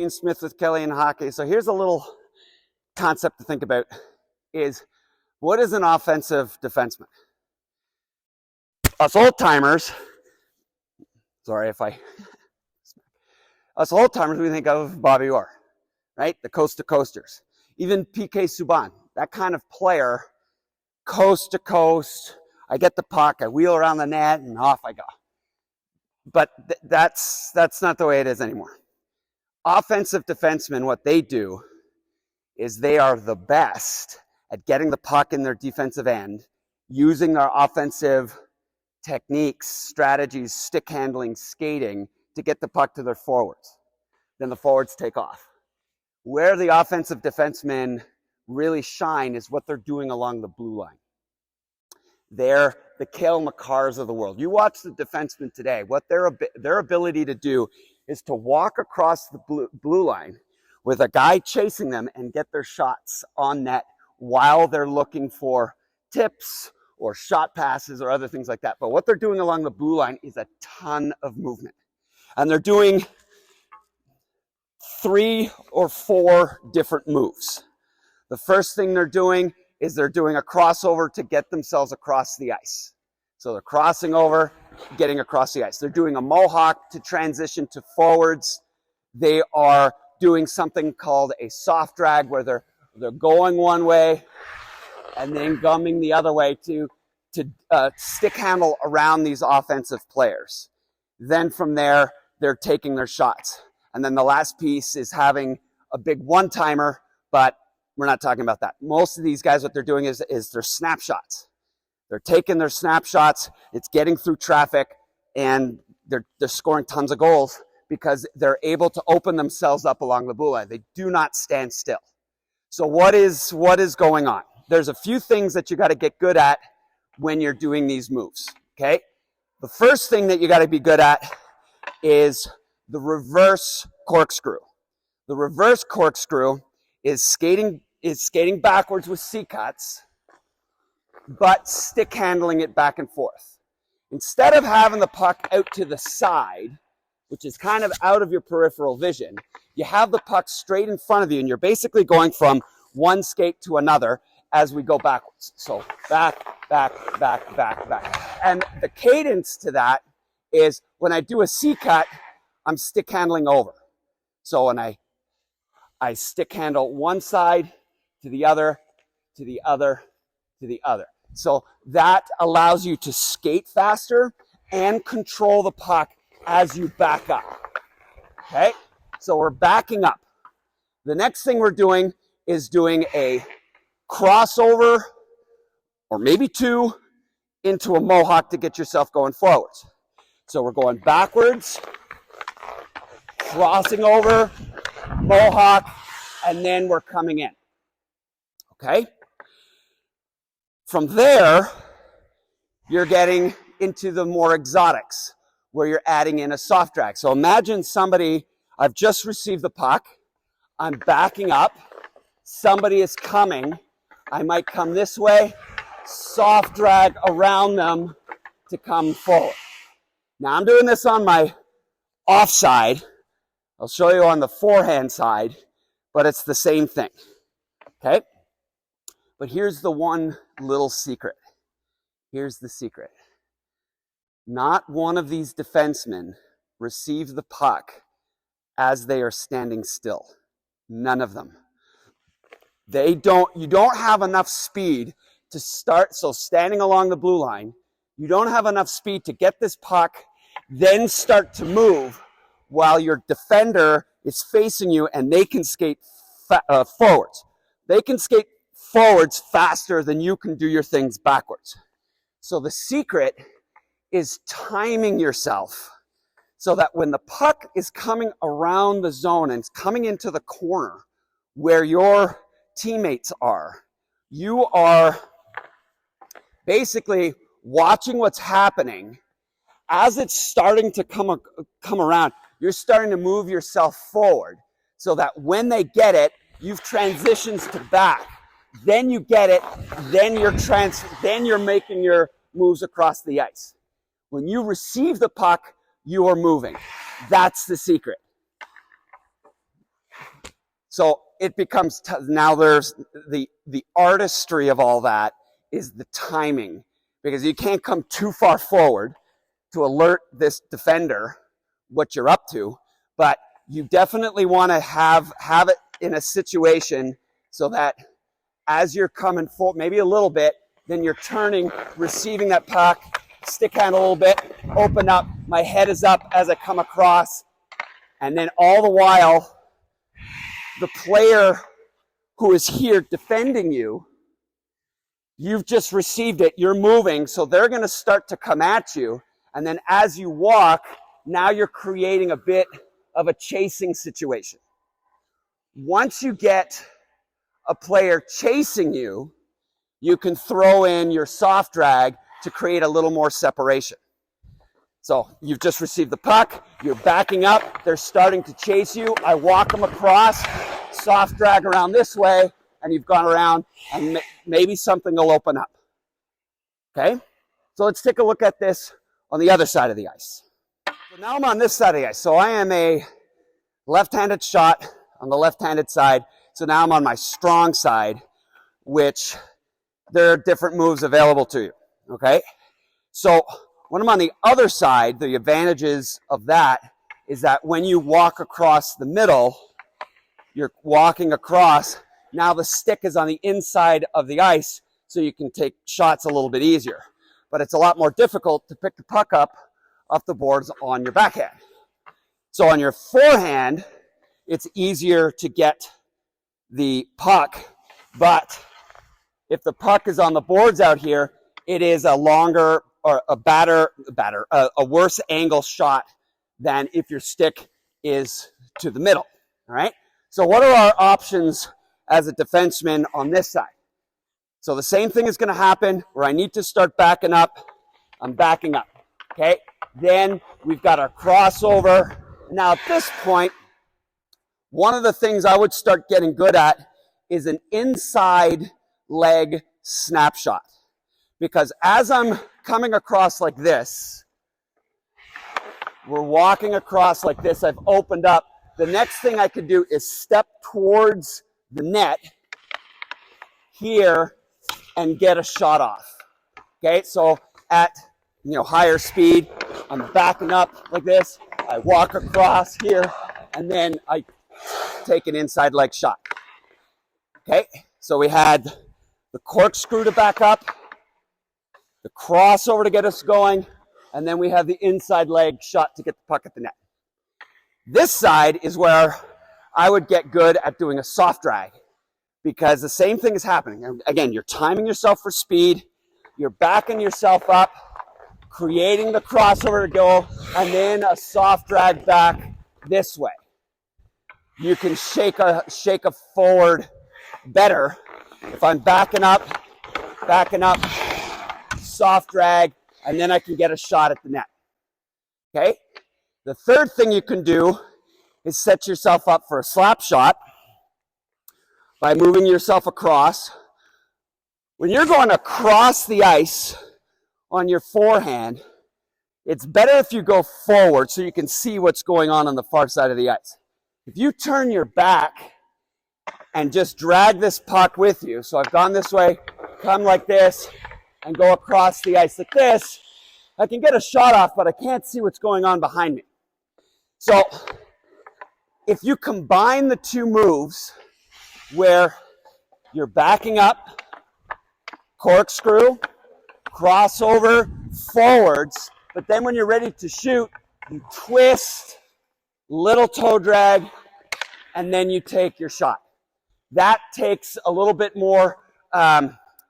Ian Smith with Kellian Hockey. So here's a little concept to think about is, what is an offensive defenseman? Us old timers, us old timers, we think of Bobby Orr, right? The coast to coasters. Even PK Subban, that kind of player, coast to coast. I get the puck, I wheel around the net, and off I go. But that's not the way it is anymore. Offensive defensemen, what they do is they are the best at getting the puck in their defensive end, using their offensive techniques, strategies, stick handling, skating to get the puck to their forwards. Then the forwards take off. Where the offensive defensemen really shine is what they're doing along the blue line. They're the Cale Makars of the world. You watch the defensemen today, what their ability to do is to walk across the blue line with a guy chasing them and get their shots on net while they're looking for tips or shot passes or other things like that. But what they're doing along the blue line is a ton of movement. And they're doing 3 or 4 different moves. The first thing they're doing is they're doing a crossover to get themselves across the ice. So they're crossing over, getting across the ice. They're doing a Mohawk to transition to forwards. They are doing something called a soft drag, where they're going one way and then gumming the other way to stick handle around these offensive players. Then from there, they're taking their shots. And then the last piece is having a big one-timer, but we're not talking about that. Most of these guys, what they're doing is their snapshots. They're taking their snapshots, it's getting through traffic, and they're scoring tons of goals because they're able to open themselves up along the blue line. They do not stand still. So what is going on? There's a few things that you got to get good at when you're doing these moves, okay? The first thing that you got to be good at is the reverse corkscrew. The reverse corkscrew is skating backwards with C-cuts, but stick handling it back and forth. Instead of having the puck out to the side, which is kind of out of your peripheral vision, you have the puck straight in front of you, and you're basically going from one skate to another as we go backwards. So back, back, back, back, back. And the cadence to that is when I do a C-cut, I'm stick handling over. So when I stick handle one side to the other, to the other, to the other. So that allows you to skate faster and control the puck as you back up. Okay? So we're backing up. The next thing we're doing is doing a crossover, or maybe 2, into a Mohawk to get yourself going forwards. So we're going backwards, crossing over, Mohawk, and then we're coming in. Okay? From there, you're getting into the more exotics, where you're adding in a soft drag. So imagine somebody, I've just received the puck, I'm backing up, somebody is coming, I might come this way, soft drag around them to come forward. Now I'm doing this on my offside. I'll show you on the forehand side, but it's the same thing. Okay? But here's the one little secret. Here's the secret. Not one of these defensemen receive the puck as they are standing still. None of them. You don't have enough speed to start, so standing along the blue line, you don't have enough speed to get this puck, then start to move while your defender is facing you and they can skate forwards. They can skate forwards faster than you can do your things backwards. So the secret is timing yourself so that when the puck is coming around the zone and it's coming into the corner where your teammates are, you are basically watching what's happening. As it's starting to come around, you're starting to move yourself forward so that when they get it, you've transitioned to back. Then you get it, then you're making your moves across the ice. When you receive the puck, you are moving. That's the secret. So it becomes, now there's the artistry of all that is the timing, because you can't come too far forward to alert this defender what you're up to, but you definitely want to have it in a situation so that as you're coming forward, maybe a little bit, then you're turning, receiving that puck, stick hand a little bit, open up, my head is up as I come across, and then all the while, the player who is here defending you, you've just received it, you're moving, so they're going to start to come at you, and then as you walk, now you're creating a bit of a chasing situation. Once you get a player chasing you, you can throw in your soft drag to create a little more separation. So you've just received the puck, you're backing up, they're starting to chase you, I walk them across, soft drag around this way, and you've gone around, and maybe something will open up. Okay? So let's take a look at this on the other side of the ice. So now I'm on this side of the ice. So I am a left-handed shot on the left-handed side. So now I'm on my strong side, which there are different moves available to you. Okay? So when I'm on the other side, the advantages of that is that when you walk across the middle, you're walking across, now the stick is on the inside of the ice, so you can take shots a little bit easier. But it's a lot more difficult to pick the puck up off the boards on your backhand. So on your forehand, it's easier to get the puck, but if the puck is on the boards out here, it is a longer or a worse angle shot than if your stick is to the middle. All right. So what are our options as a defenseman on this side? So the same thing is going to happen where I need to start backing up. I'm backing up. Okay. Then we've got our crossover. Now at this point, one of the things I would start getting good at is an inside leg snapshot. Because as I'm coming across like this, we're walking across like this, I've opened up. The next thing I could do is step towards the net here and get a shot off. Okay, so at higher speed, I'm backing up like this, I walk across here, and then I take an inside leg shot. Okay, so we had the corkscrew to back up, the crossover to get us going, and then we have the inside leg shot to get the puck at the net. This side is where I would get good at doing a soft drag, because the same thing is happening. Again, you're timing yourself for speed, you're backing yourself up, creating the crossover to go, and then a soft drag back this way. You can shake a forward better if I'm backing up, soft drag, and then I can get a shot at the net. Okay? The third thing you can do is set yourself up for a slap shot by moving yourself across. When you're going across the ice on your forehand, it's better if you go forward so you can see what's going on the far side of the ice. If you turn your back and just drag this puck with you, so I've gone this way, come like this, and go across the ice like this, I can get a shot off, but I can't see what's going on behind me. So if you combine the two moves where you're backing up, corkscrew, crossover, forwards, but then when you're ready to shoot, you twist, little toe drag, and then you take your shot. That takes a little bit more,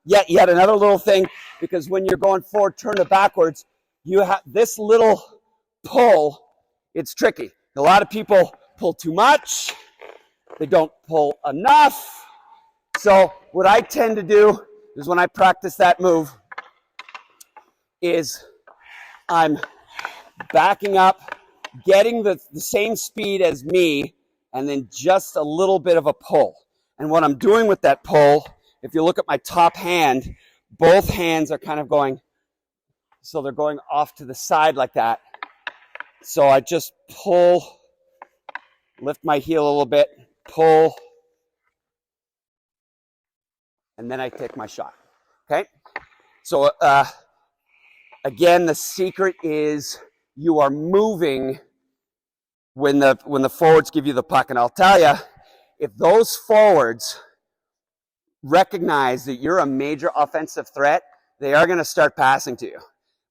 yet another little thing, because when you're going forward, turn it backwards, you have this little pull. It's tricky. A lot of people pull too much. They don't pull enough. So what I tend to do is when I practice that move is I'm backing up, getting the same speed as me, and then just a little bit of a pull. And what I'm doing with that pull, if you look at my top hand, both hands are kind of going, so they're going off to the side like that. So I just pull, lift my heel a little bit, pull, and then I take my shot. Okay? So again, the secret is you are moving when the forwards give you the puck. And I'll tell you, if those forwards recognize that you're a major offensive threat, they are going to start passing to you.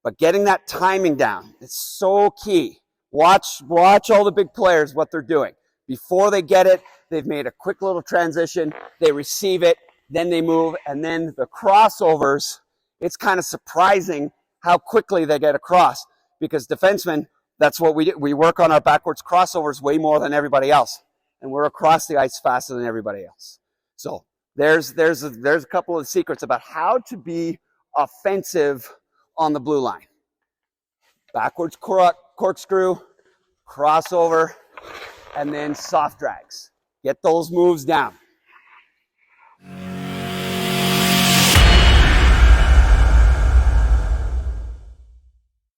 But getting that timing down is so key. Watch all the big players, what they're doing. Before they get it, they've made a quick little transition. They receive it, then they move, and then the crossovers, it's kind of surprising how quickly they get across. Because defensemen, that's what we do. We work on our backwards crossovers way more than everybody else. And we're across the ice faster than everybody else. So there's a couple of secrets about how to be offensive on the blue line. Backwards corkscrew, crossover, and then soft drags. Get those moves down.